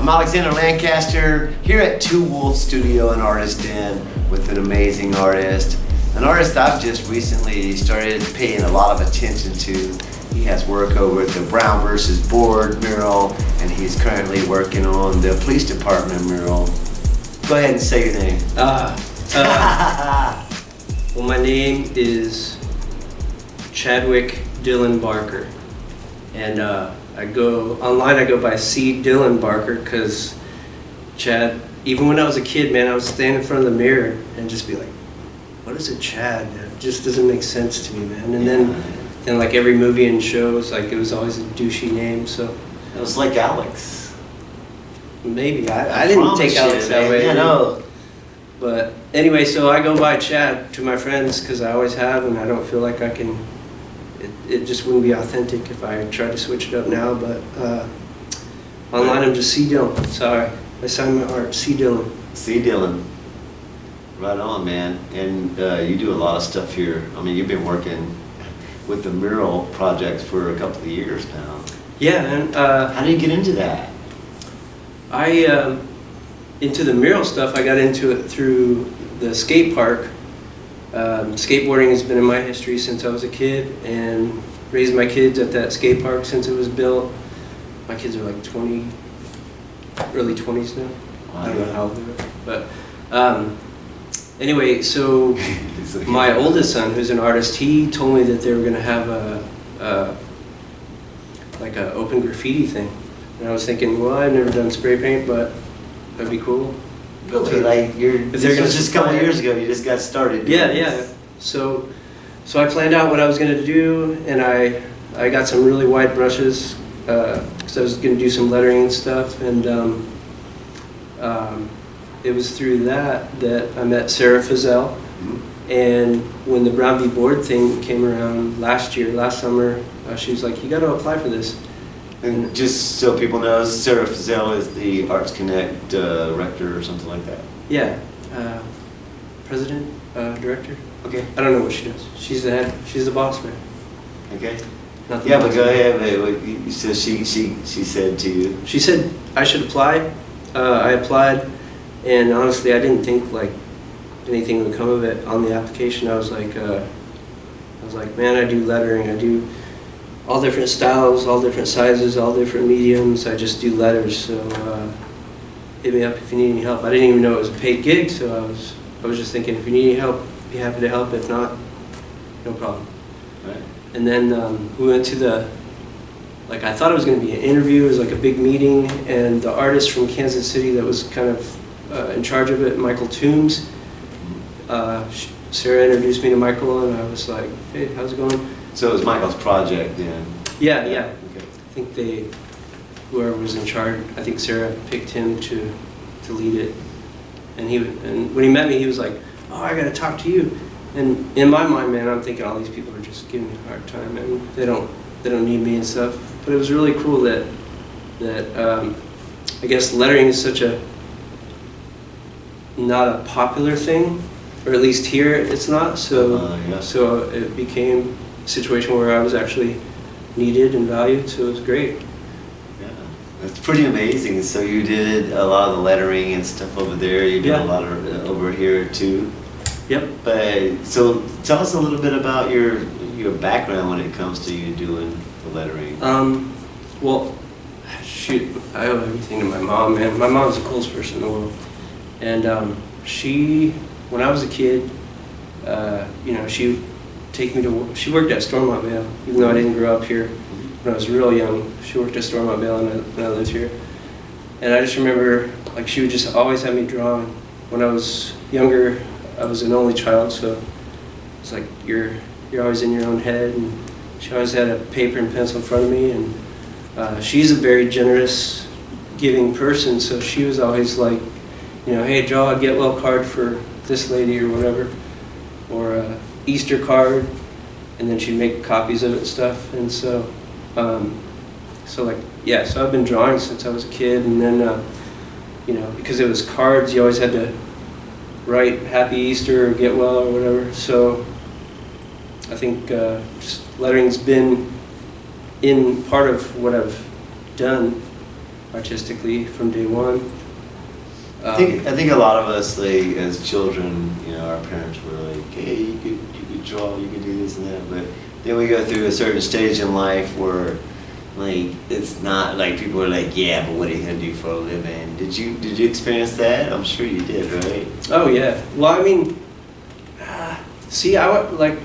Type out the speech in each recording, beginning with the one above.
I'm Alexander Lancaster here at Two Wolf Studio and Artist Den with an amazing artist. An artist I've just recently started paying a lot of attention to. He has work over at the Brown vs. Board mural, and he's currently working on the police department mural. Go ahead and say your name. Well, my name is Chadwick Dylan Barker, and I go by C. Dylan Barker because Chad, even when I was a kid, man, I would stand in front of the mirror and just be like, what is a Chad? It just doesn't make sense to me, man. And then like every movie and shows, like it was always a douchey name, so. It was like Alex. Maybe, I didn't take Alex that way. Yeah, no. But anyway, so I go by Chad to my friends because I always have, and I don't feel like I can, it just wouldn't be authentic if I tried to switch it up now, but online I'm just C. Dylan. Sorry, I signed my art, C. Dylan. C. Dylan. Right on, man. And you do a lot of stuff here. I mean, you've been working with the mural projects for a couple of years now. Yeah, and how did you get into that? Into the mural stuff, I got into it through the skate park. Skateboarding has been in my history since I was a kid, and raised my kids at that skate park since it was built. My kids are like 20, early 20s now. Wow. I don't know how old they are, but anyway, so my oldest son, who's an artist, he told me that they were going to have like a open graffiti thing, and I was thinking, well, I've never done spray paint, but that'd be cool. Really, like this was just a couple of years ago. You just got started. Yeah. So I planned out what I was going to do, and I got some really white brushes because I was going to do some lettering and stuff, and it was through that I met Sarah Fazell. Mm-hmm. And when the Brown v. Board thing came around last summer, she was like, "You got to apply for this." And just so people know, Sarah Fazell is the ArtsConnect director or something like that. Yeah, president, director. Okay. I don't know what she does. She's the head. She's the boss, man. Okay. Not the yeah, boss, but go ahead. So she said to you. She said I should apply. I applied, and honestly, I didn't think like anything would come of it on the application. I was like, man, I do lettering. I do all different styles, all different sizes, all different mediums. I just do letters, so hit me up if you need any help. I didn't even know it was a paid gig, so I was just thinking, if you need any help, be happy to help. If not, no problem. Right. And then we went to I thought it was going to be an interview. It was like a big meeting, and the artist from Kansas City that was kind of in charge of it, Michael Toombs, Sarah introduced me to Michael, and I was like, hey, how's it going? So it was Michael's project then? Yeah. Okay. I think whoever was in charge, I think Sarah picked him to lead it. And when he met me, he was like, oh, I got to talk to you. And in my mind, man, I'm thinking all these people are just giving me a hard time, and they don't need me and stuff. But it was really cool that I guess lettering is such not a popular thing, or at least here it's not. So it became situation where I was actually needed and valued, so it was great. Yeah, that's pretty amazing. So you did a lot of the lettering and stuff over there. You did a lot of over here too. Yep. But so tell us a little bit about your background when it comes to you doing the lettering. Well, shoot, I owe everything to my mom, man. My mom's the coolest person in the world, and when I was a kid, she she worked at Stormont Vale, even though I didn't grow up here. When I was real young, she worked at Stormont Vale, and I lived here. And I just remember, like, she would just always have me drawing. When I was younger, I was an only child, so it's like you're always in your own head. And she always had a paper and pencil in front of me, and she's a very generous, giving person. So she was always like, hey, draw a get well card for this lady or whatever, or Easter card, and then she'd make copies of it and stuff. And so so I've been drawing since I was a kid, and then because it was cards, you always had to write Happy Easter or get well or whatever. So I think just lettering's been in part of what I've done artistically from day one. I think a lot of us, like as children, you know, our parents were like, "Hey, you could draw, you could do this and that," but then we go through a certain stage in life where, like, it's not like people are like, "Yeah, but what are you gonna do for a living?" Did you experience that? I'm sure you did, right? Oh yeah. Well, I mean, see, I would like.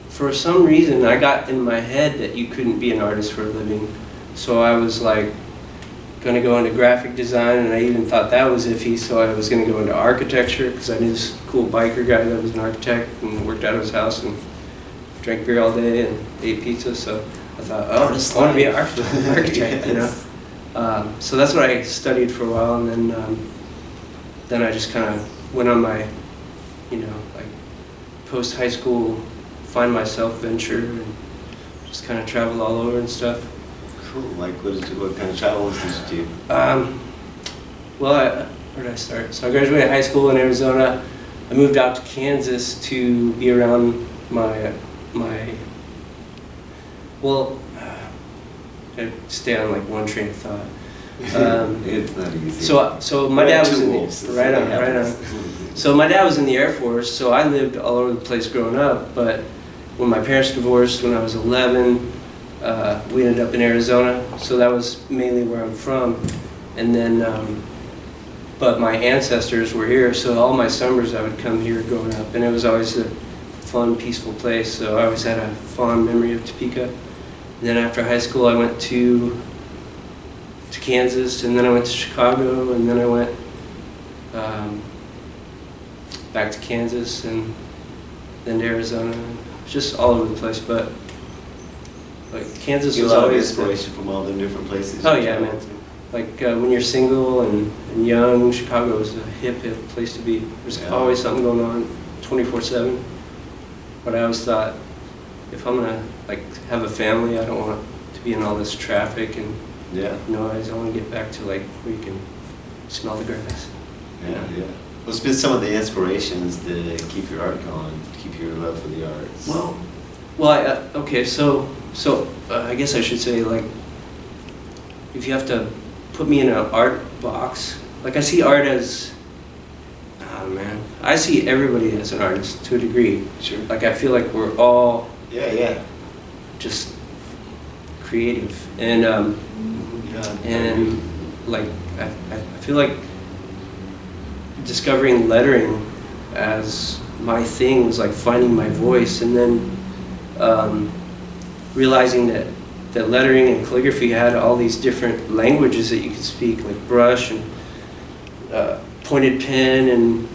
For some reason, I got in my head that you couldn't be an artist for a living, so I was like going to go into graphic design, and I even thought that was iffy, so I was going to go into architecture because I knew this cool biker guy that was an architect and worked out of his house and drank beer all day and ate pizza, so I thought, oh, I want to be an architect, you know. So that's what I studied for a while, and then I just kind of went on my, you know, like post-high school find myself venture and just kind of traveled all over and stuff. Cool. Like, what kind of travels did you do? Well, where did I start? So I graduated high school in Arizona. I moved out to Kansas to be around my well, I stay on like one train of thought. It's not easy. So my dad was right on. So my dad was in the Air Force, so I lived all over the place growing up. But when my parents divorced when I was 11, we ended up in Arizona. So that was mainly where I'm from. And then, but my ancestors were here, so all my summers I would come here growing up, and it was always a fun, peaceful place. So I always had a fond memory of Topeka. And then after high school, I went to Kansas, and then I went to Chicago, and then I went back to Kansas, and then to Arizona. Just all over the place, but like Kansas was always inspiration from all the different places. Oh yeah, man. Like when you're single and young, Chicago is a hip place to be. There's always something going on, 24/7. But I always thought, if I'm gonna like have a family, I don't want to be in all this traffic and noise. I want to get back to like where you can smell the grass. Yeah. What's been some of the inspirations to keep your art going, to keep your love for the arts? Okay, so I guess I should say, like, if you have to put me in an art box, like I see art as, oh man, I see everybody as an artist to a degree. Sure. Like I feel like we're all just creative, and like I feel like discovering lettering as my thing was like finding my voice, and then realizing that lettering and calligraphy had all these different languages that you could speak, like brush and pointed pen, and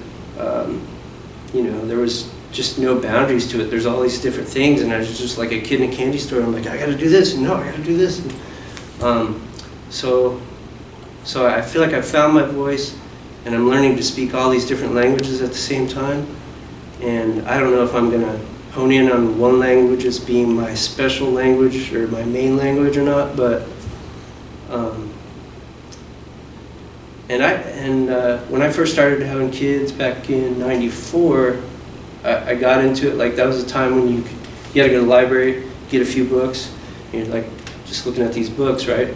you know, there was just no boundaries to it. There's all these different things, and I was just like a kid in a candy store. I'm like, I gotta do this, and no, I gotta do this. And, so I feel like I found my voice, and I'm learning to speak all these different languages at the same time. And I don't know if I'm gonna hone in on one language as being my special language or my main language or not, but when I first started having kids back in '94, I got into it. Like that was a time when you had to go to the library, get a few books, and you're like just looking at these books, right?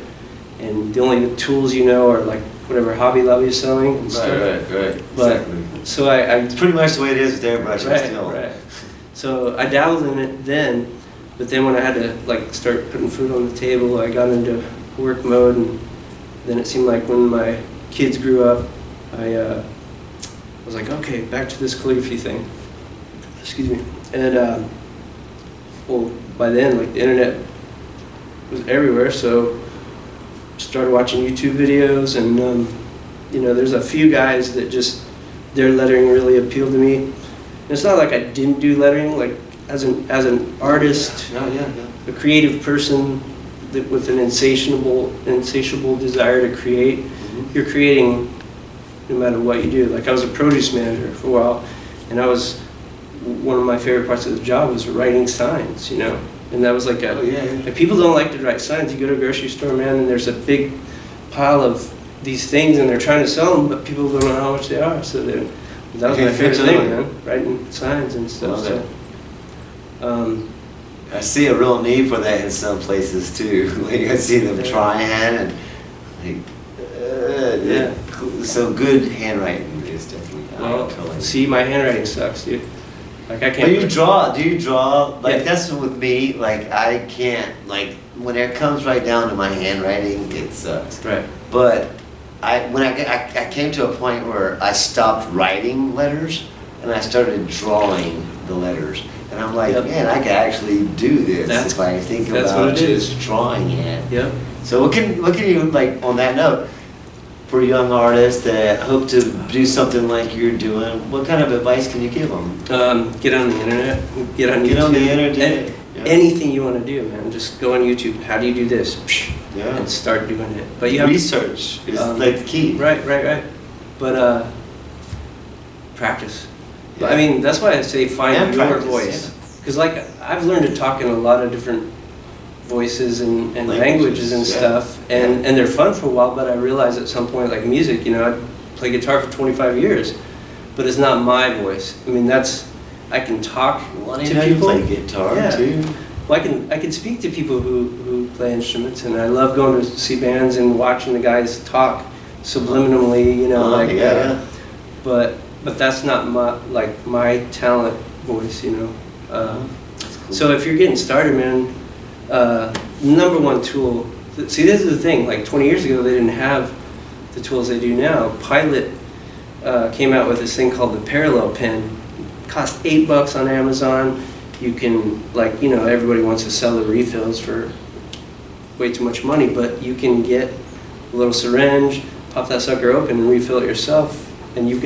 And the only tools you know are like whatever Hobby Lobby is selling and stuff. Right. But exactly. So I it's pretty much the way it is with airbrush still. Right. So I dabbled in it then, but then when I had to like start putting food on the table, I got into work mode, and then it seemed like when my kids grew up, I was like, okay, back to this calligraphy thing. Excuse me. And well, by then, like the internet was everywhere, so started watching YouTube videos, and you know, there's a few guys that just their lettering really appealed to me. And it's not like I didn't do lettering, like as an artist, a creative person that with an insatiable desire to create, you're creating no matter what you do. Like I was a produce manager for a while, and one of my favorite parts of the job was writing signs, you know. And that was like like people don't like to write signs. You go to a grocery store, man, and there's a big pile of these things, and they're trying to sell them, but people don't know how much they are. So that was my favorite thing, man, writing signs and stuff. So, I see a real need for that in some places too. Like I see them trying and Yeah. so good handwriting is definitely. Well, see, my handwriting sucks, dude. Like I can't. But you draw? Do you draw? Like Yeah. that's with me. Like I can't. Like when it comes right down to my handwriting, it sucks. Right. But when I came to a point where I stopped writing letters and I started drawing the letters, and I'm like, Yep. man, I can actually do this That's- if I think that's about what it is. just drawing it. Yep. So what can you, like, on that note, for young artists that hope to do something like you're doing, what kind of advice can you give them? Get on the internet. Get on YouTube. Get on the internet. And Yeah. anything you want to do, man. Just go on YouTube. How do you do this? Yeah. And start doing it. But you have Research is like the key. Right. But practice. But, I mean, that's why I say find And your practice, voice. Because like I've learned to talk in a lot of different voices and languages and yeah. stuff, and they're fun for a while. But I realized at some point, like music, you know, I played guitar for 25 years, but it's not my voice. I mean, I can talk Well, to you know, people. you play guitar Yeah. too. Well, I can speak to people who play instruments, and I love going to see bands and watching the guys talk subliminally, you know, like. Yeah. But that's not my talent voice, you know. That's cool. So if you're getting started, man, number one tool. See, this is the thing. Like 20 years ago, they didn't have the tools they do now. Pilot came out with this thing called the parallel pen. It cost $8 on Amazon. You can, like, you know, everybody wants to sell the refills for way too much money, but you can get a little syringe, pop that sucker open, and refill it yourself. And you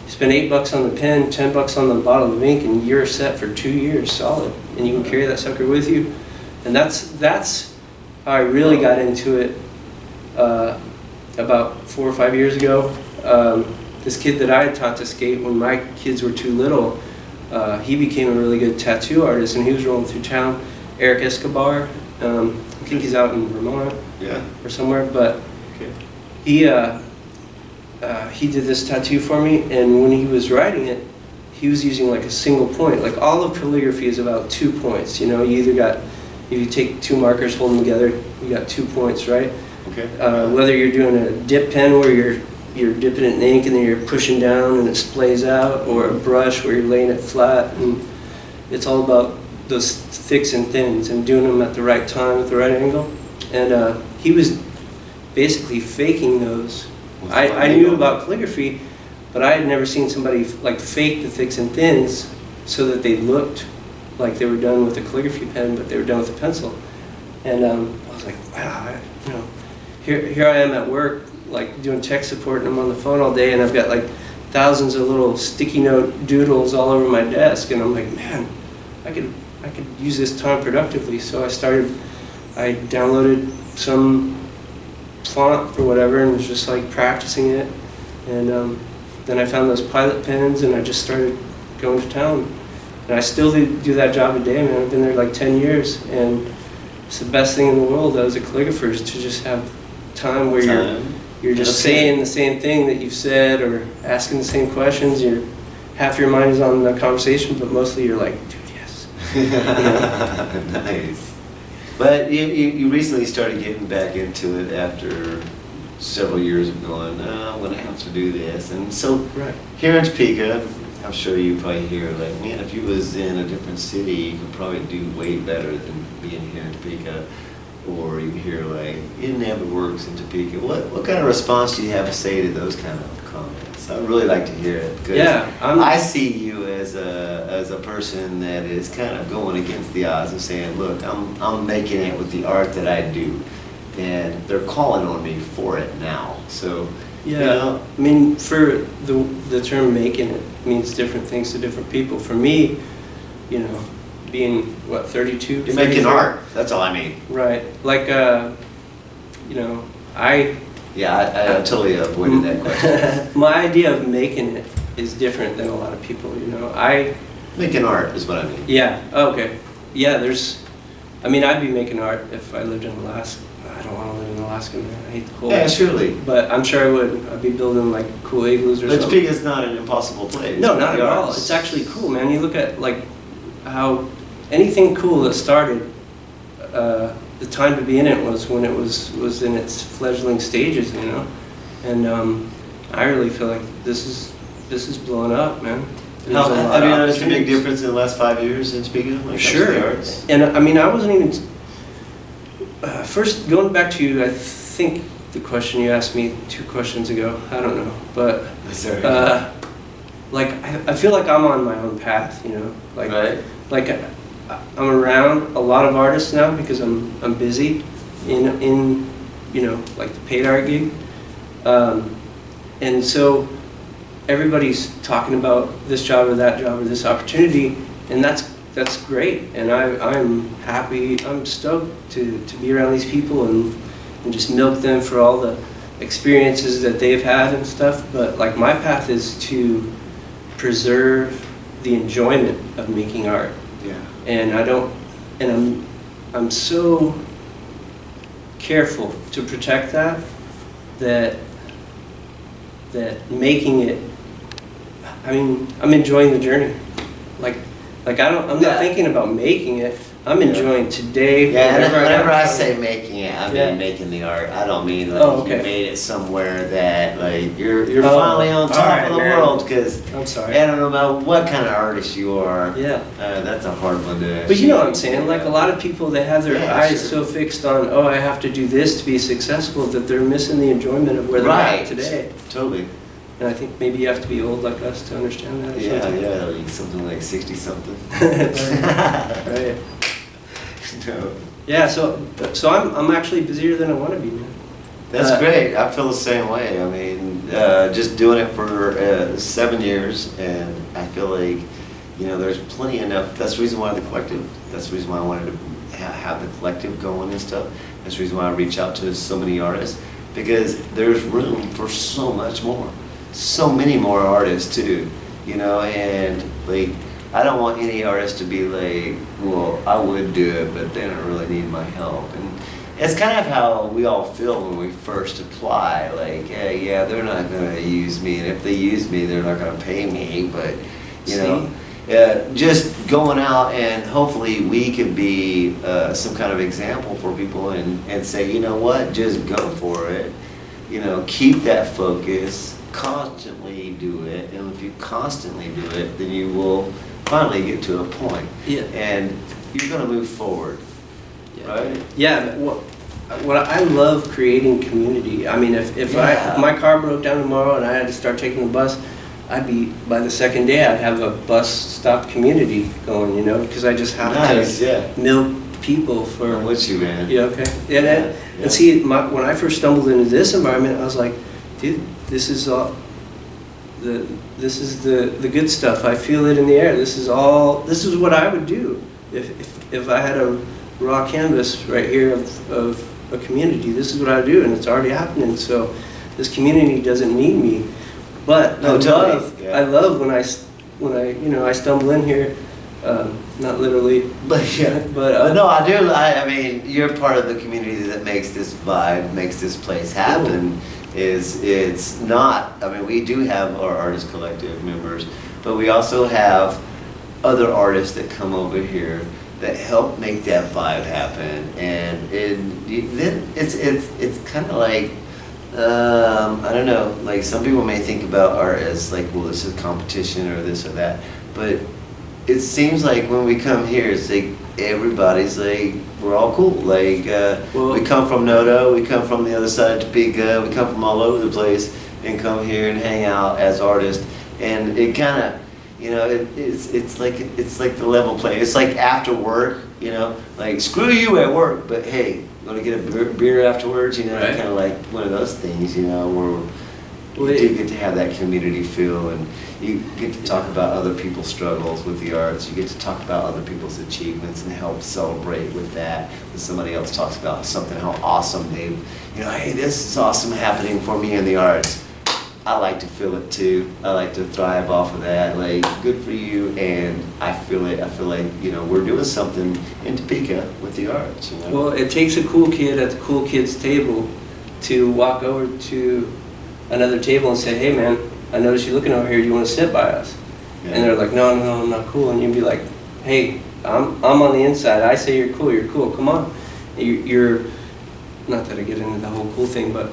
spend $8 on the pen, $10 on the bottle of ink, and you're set for 2 years solid. And you can carry that sucker with you. And that's how I really got into it about 4 or 5 years ago. This kid that I had taught to skate when my kids were too little, he became a really good tattoo artist, and he was rolling through town. Eric Escobar, I think he's out in Vermont or somewhere, but he did this tattoo for me, and when he was writing it, he was using like a single point. Like all of calligraphy is about 2 points. You know, you either got, if you take two markers, hold them together, you got 2 points, right? Okay. Whether you're doing a dip pen where you're dipping it in ink and then you're pushing down and it splays out, or a brush where you're laying it flat, and it's all about those thicks and thins and doing them at the right time at the right angle. And he was basically faking those. I knew about calligraphy, but I had never seen somebody like fake the thicks and thins so that they looked like they were done with a calligraphy pen, but they were done with a pencil. And I was like, wow, you know, here I am at work, like doing tech support, and I'm on the phone all day, and I've got like thousands of little sticky note doodles all over my desk, and I'm like, man, I could use this time productively. So I downloaded some font or whatever, and was just like practicing it. And then I found those Pilot pens, and I just started going to town. And I still do that job today, man. I've been there like 10 years, and it's the best thing in the world as a calligrapher, is to just have time where you're just saying the same thing that you've said, or asking the same questions. Half your mind is on the conversation, but mostly you're like, dude, yes. Nice. But you recently started getting back into it after several years of going, I'm going to have to do this. And so here in Topeka, I'm sure you probably hear like, man, if you was in a different city, you could probably do way better than being here in Topeka. Or you hear like, it never works in Topeka. What kind of response do you have to say to those kind of comments? I'd really like to hear it. Yeah, I see you as a person that is kind of going against the odds and saying, look, I'm making it with the art that I do, and they're calling on me for it now. So yeah, you know, I mean, for the term "making it" means different things to different people. For me, you know, being what, 32. you're making art. That's all I mean. Right, like you know, I totally avoided that question. my idea of making it is different than a lot of people. You know, Making art is what I mean. Yeah. Oh, okay. Yeah. I mean, I'd be making art if I lived in Alaska. I don't want to live in Alaska, man. I hate the cold. Yeah, surely. But I'm sure I would. I'd be building like cool igloos or But something. Topeka's not an impossible place. No, not at all. Arts. It's actually cool, man. You look at like how anything cool that started, the time to be in it was when it was in its fledgling stages, you know. And I really feel like this is blowing up, man. Have you noticed a big difference in the last 5 years in Topeka? Like sure. Arts? And I mean, I wasn't even first going back to, I think the question you asked me 2 questions ago. I don't know, but like I feel like I'm on my own path, you know. Like right. Like I'm around a lot of artists now because I'm busy in you know, like the paid art gig, and so everybody's talking about this job or that job or this opportunity, and that's great, and I'm happy, I'm stoked to be around these people and just milk them for all the experiences that they've had and stuff. But like my path is to preserve the enjoyment of making art. Yeah. And I'm so careful to protect that making it, I mean, I'm enjoying the journey. Like I'm not thinking about making it. I'm enjoying today. Yeah, and whenever I say making it, I mean making the art. I don't mean like you made it somewhere that like you're finally on top of the world, because I'm sorry. I don't know about what kind of artist you are. Yeah. That's a hard one to. But you know what I'm saying? Like a lot of people, they have their eyes so fixed on, oh, I have to do this to be successful, that they're missing the enjoment of where they're at today. Totally. And I think maybe you have to be old like us to understand that. Yeah, like something like 60-something. Right. No. Yeah, so I'm actually busier than I want to be, man. That's great. I feel the same way. I mean, just doing it for 7 years, and I feel like, you know, there's plenty enough. That's the reason why the collective. That's the reason why I wanted to have the collective going and stuff. That's the reason why I reach out to so many artists, because there's room for so much more. So many more artists too, you know, and like I don't want any artist to be like, well, I would do it, but they don't really need my help. And it's kind of how we all feel when we first apply. Like, yeah, they're not going to use me, and if they use me, they're not going to pay me. But you know, just going out and hopefully we could be some kind of example for people and say, you know what, just go for it. You know, keep that focus. Constantly do it, and if you constantly do it, then you will finally get to a point. Yeah. And you're going to move forward. Yeah. Right? Yeah. What I love creating community. I mean, if my car broke down tomorrow and I had to start taking the bus, by the second day I'd have a bus stop community going, you know, because I just have to milk people for. I'm with you, man. Yeah. Okay. And see, when I first stumbled into this environment, I was like, dude, this is all the good stuff. I feel it in the air. This is what I would do if I had a raw canvas right here of a community. This is what I would do, and it's already happening. So this community doesn't need me, but I love when I stumble in here. Not literally, but no, I do. I mean, you're part of the community that makes this vibe, makes this place happen. Cool. It's not, I mean, we do have our artist collective members, but we also have other artists that come over here that help make that vibe happen, and then it's kind of like, I don't know, like some people may think about art as like, well, this is competition or this or that, but it seems like when we come here, it's like everybody's like, we're all cool. Like, we come from Noto, we come from the other side of Topeka, we come from all over the place and come here and hang out as artists. And it kind of, you know, it's like the level play. It's like after work, you know, like screw you at work, but hey, gonna get a beer afterwards, you know, kind of like one of those things, you know, where you do get to have that community feel, and you get to talk about other people's struggles with the arts. You get to talk about other people's achievements and help celebrate with that. When somebody else talks about something, how awesome they've, you know, hey, this is awesome happening for me in the arts. I like to feel it too. I like to thrive off of that. Like, good for you, and I feel it. I feel like, you know, we're doing something in Topeka with the arts. You know? Well, it takes a cool kid at the cool kids table to walk over to another table and say, hey man, I noticed you looking over here, do you want to sit by us? And they're like, no, I'm not cool. And you'd be like, hey, I'm on the inside. I say you're cool. Come on. You're not that I get into the whole cool thing, but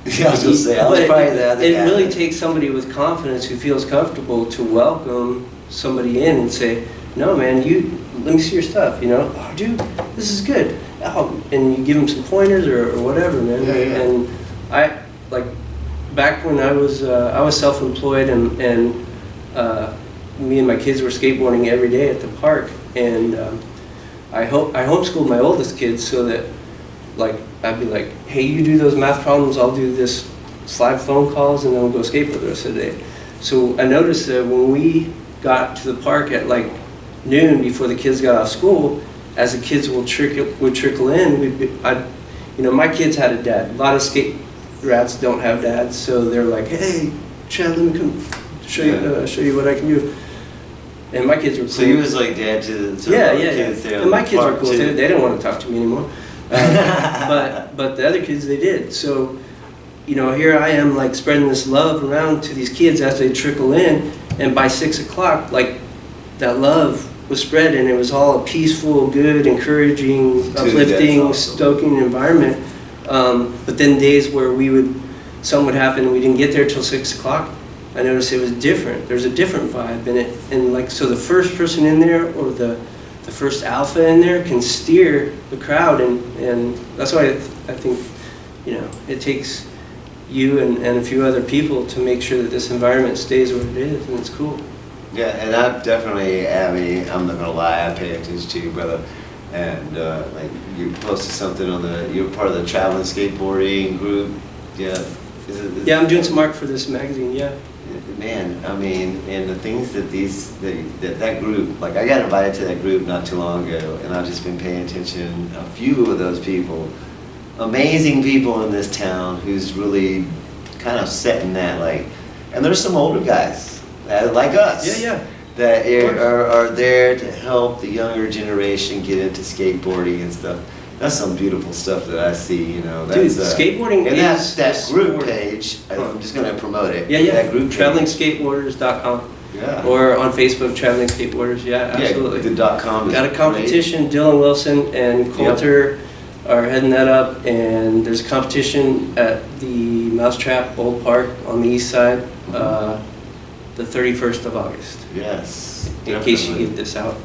Yeah, I was gonna say, I was probably the other it guy. really takes somebody with confidence who feels comfortable to welcome somebody in and say, no man, let me see your stuff, oh dude, this is good. Oh, and you give them some pointers or whatever, man. Yeah, yeah. And I, like, back when I was self-employed and me and my kids were skateboarding every day at the park, and I homeschooled my oldest kids so that, like, I'd be like, hey, you do those math problems, I'll do this slide phone calls, and then we'll go skateboard the rest of the day. So I noticed that when we got to the park at like noon before the kids got off school, as the kids would trickle in, my kids had a dad. A lot of skate rats don't have dads, so they're like, hey, Chad, let me come show you what I can do. And my kids were cool. So you was like dad to the kids there. And my kids were cool too. They didn't want to talk to me anymore. But the other kids, they did. So, here I am, like, spreading this love around to these kids as they trickle in, and by 6 o'clock, like, that love was spread, and it was all a peaceful, good, encouraging, uplifting, awesome. Stoking environment. But then days where something would happen and we didn't get there till 6 o'clock, I noticed it was different. There's a different vibe in it, and like, so the first person in there, or the first alpha in there, can steer the crowd, and that's why I think, it takes you and a few other people to make sure that this environment stays what it is, and it's cool. Yeah, and I definitely, I'm not gonna lie, I pay attention to you, brother. And like, you posted something you're part of the traveling skateboarding group. Yeah. Yeah, I'm doing some art for this magazine. Yeah. Man, I mean, and the things that that group, like, I got invited to that group not too long ago, and I've just been paying attention. A few of those people, amazing people in this town, who's really kind of setting that, like, and there's some older guys like us. Yeah. That are there to help the younger generation get into skateboarding and stuff. That's some beautiful stuff that I see, That's, dude, skateboarding and is that group sport. Page, I'm just going to promote it. Yeah. That group page. TravelingSkateboarders.com. Yeah. Or on Facebook, Traveling Skateboarders. Yeah, absolutely. The .com is got a competition. Great. Dylan Wilson and Coulter are heading that up, and there's a competition at the Mousetrap Old Park on the east side, the 31st of August. Yes. In case you get this out.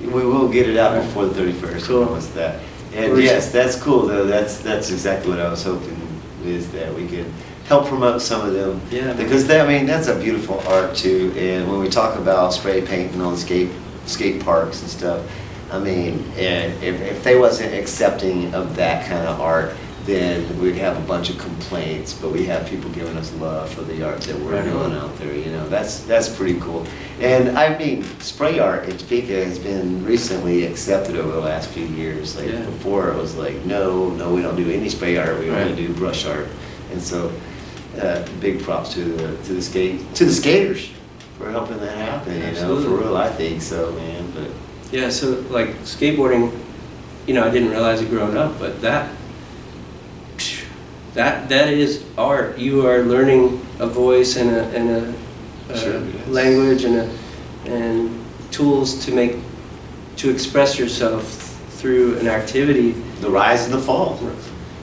We will get it out before the 31st. Cool. What's that? And yes, that's cool though. That's exactly what I was hoping, is that we could help promote some of them. Yeah. Because that's a beautiful art too. And when we talk about spray painting on skate parks and stuff, I mean, and if they wasn't accepting of that kind of art, then we'd have a bunch of complaints. But we have people giving us love for the art that we're doing out there. That's pretty cool. And I mean, spray art in Topeka has been recently accepted over the last few years. Like, before it was like, no, we don't do any spray art. We only do brush art. And so, big props to the skaters for helping that happen. Absolutely. For real, I think so, man. But yeah, so like skateboarding, I didn't realize it growing up, but that is art. You are learning a voice and a language and tools to express yourself through an activity. The rise and the fall.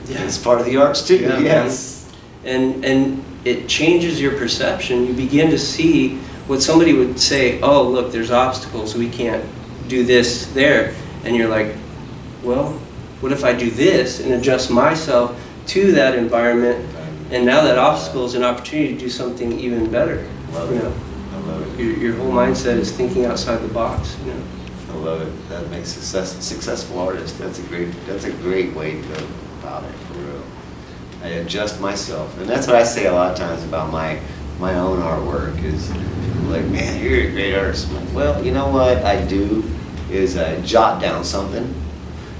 Yeah. It's part of the arts too. Yeah, yes. And it changes your perception. You begin to see what somebody would say, oh, look, there's obstacles, we can't do this there. And you're like, well, what if I do this and adjust myself to that environment, and now that obstacle is an opportunity to do something even better. Love it. I love it. Your whole mindset is thinking outside the box. I love it. That makes successful artist. That's a great way to go about it, for real. I adjust myself, and that's what I say a lot of times about my own artwork. Is like, man, you're a great artist. I'm like, well, you know what I do is I jot down something,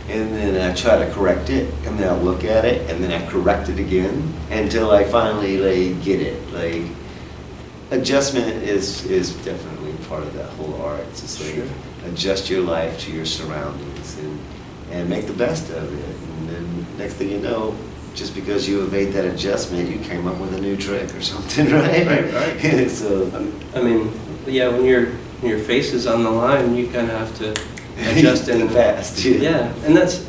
and then I try to correct it, and then I look at it, and then I correct it again until I finally get it. Like, adjustment is definitely part of that whole art. It's just like, adjust your life to your surroundings and make the best of it. And then next thing you know, just because you have made that adjustment, you came up with a new trick or something, right? Right. So, I mean, yeah, when your face is on the line, you kind of have to adjusting. Fast. Yeah, and that's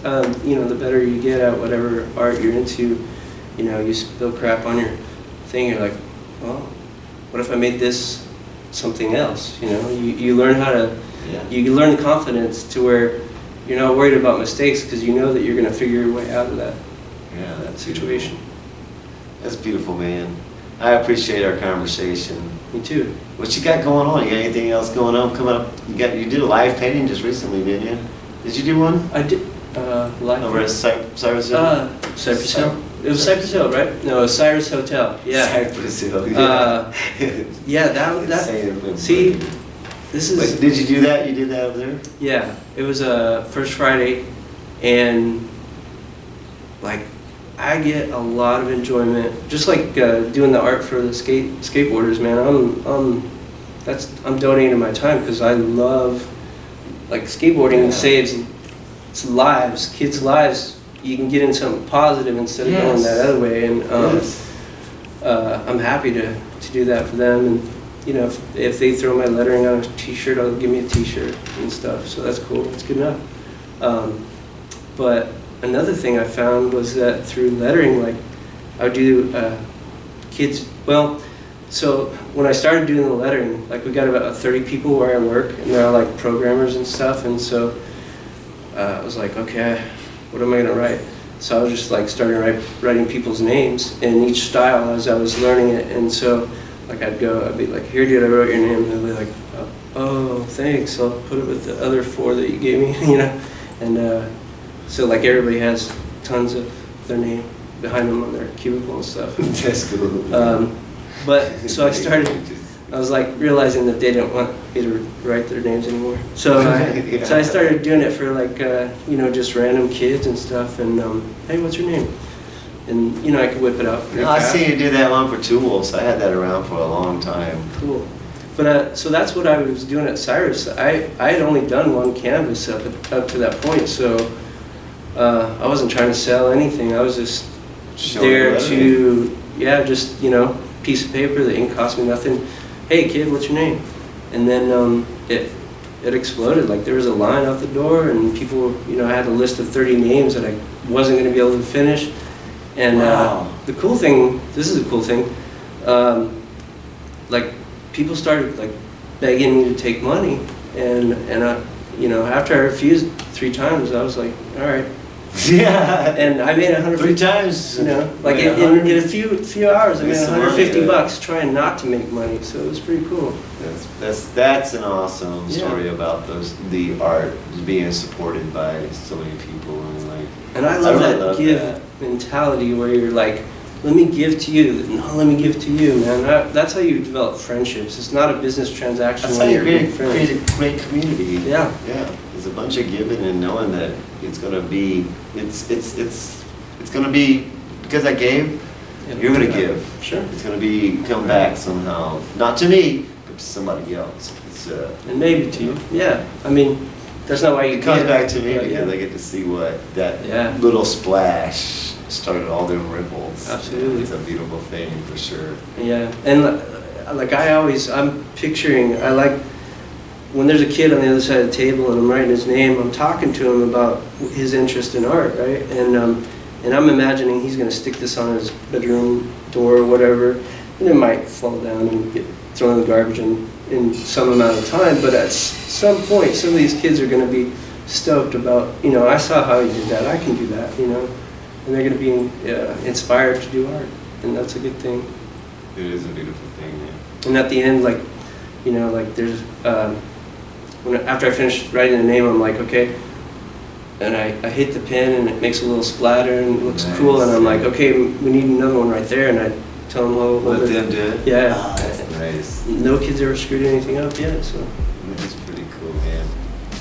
you know, the better you get at whatever art you're into, you know, you spill crap on your thing. You're like, well, what if I made this something else? You know, you learn how to. Yeah. You learn the confidence to where you're not worried about mistakes because you know that you're going to figure your way out of that. Yeah, that situation. That's beautiful, man. I appreciate our conversation. Me too. What you got going on? You got anything else going on coming up? You did a live painting just recently, didn't you? Did you do one? I did live. Over at Cyrus Hill? Cypress Hill. It was Cypress Hill, right? No, it was Cyrus Hotel. Yeah. Cypress Hill. Yeah. Yeah, that. See, this is. Wait, did you do that? You did that over there? Yeah, it was first Friday, and like I get a lot of enjoyment, just like doing the art for the skateboarders, man. I'm donating my time because I love, like, skateboarding saves lives, kids' lives. You can get in something positive instead of going that other way, and I'm happy to do that for them. And you know, if they throw my lettering on a T-shirt, I'll give me a T-shirt and stuff. So that's cool. It's good enough. But another thing I found was that through lettering, like I would do kids. Well, so when I started doing the lettering, like we got about 30 people where I work, and they're all like programmers and stuff. And so I was like, okay, what am I gonna write? So I was just like starting writing people's names in each style as I was learning it. And so like I'd be like, here, dude, I wrote your name. And they'd be like, oh, thanks. I'll put it with the other 4 that you gave me, you know. And so like everybody has tons of their name behind them on their cubicle and stuff. That's cool. But so I was like realizing that they didn't want me to write their names anymore. So so I started doing it for like you know, just random kids and stuff. And hey, what's your name? And you know, I could whip it out. No, I see you do that one for 2 Wolves. I had that around for a long time. Cool. But so that's what I was doing at Cyrus. I had only done one canvas up to that point, so I wasn't trying to sell anything. I was just there to, just, you know, piece of paper. The ink cost me nothing. Hey kid, what's your name? And then it exploded. Like there was a line out the door, and people, you know, I had a list of 30 names that I wasn't going to be able to finish. And the cool thing, this is a cool thing, like people started like begging me to take money, and I, you know, after I refused 3 times, I was like, all right. Yeah. And I made 150 3 times. You know, like in a few hours, I made 150 bucks trying not to make money. So it was pretty cool. That's an awesome story about the art being supported by so many people, and like. And I love that give mentality where you're like, let me give to you. No, let me give to you, man. That's how you develop friendships. It's not a business transaction. That's how you create a great community. Yeah. Yeah. There's a bunch of giving and knowing that it's gonna be, it's gonna be, because I gave, you're gonna give. Sure. It's gonna come back somehow. Not to me, but to somebody else. And maybe to you. Yeah. I mean, that's not why you it comes back to me because I get to see what that little splash started all them ripples. Absolutely. It's a beautiful thing for sure. Yeah, and like I'm picturing, I like when there's a kid on the other side of the table and I'm writing his name, I'm talking to him about his interest in art, right? And I'm imagining he's going to stick this on his bedroom door or whatever, and it might fall down and get thrown in the garbage in some amount of time, but at some point, some of these kids are going to be stoked about, you know, I saw how he did that, I can do that, you know, and they're going to be inspired to do art, and that's a good thing. It is a beautiful thing, yeah. And at the end, like, you know, like there's, after I finish writing the name, I'm like, okay, and I hit the pen and it makes a little splatter and it looks cool, and I'm like, okay, we need another one right there, and I tell them, well, let them do it? Yeah. Oh, that's nice. No kids ever screwed anything up yet, so. That's pretty cool, man.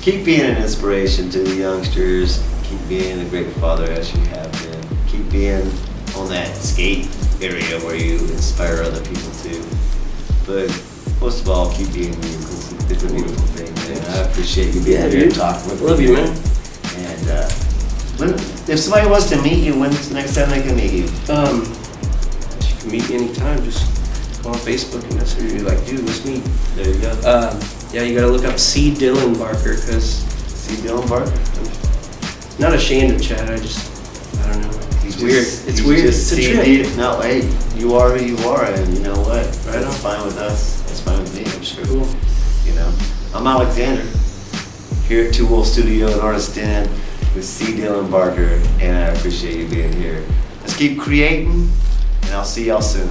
Keep being an inspiration to the youngsters. Keep being a great father as you have been. Keep being on that skate area where you inspire other people too. But most of all, keep being you, because it's a beautiful thing, man. I appreciate you being here and talking with me. Love you, man. And if somebody wants to meet you, when's the next time they can meet you? You can meet me anytime. Just go on Facebook and message me like, dude, let's meet. There you go. Yeah, you gotta look up C. Dylan Barker, because C. Dylan Barker. Not ashamed of Chad. I don't know. It's weird. It's He's weird. Just It's a C. trip. No, hey, you are who you are, and you know what? Right on. That's fine with us. That's fine with me, I'm sure. Cool. You know, I'm Alexander, here at Two Wolf Studio and Artist Den with C. Dylan Barker, and I appreciate you being here. Let's keep creating, and I'll see y'all soon.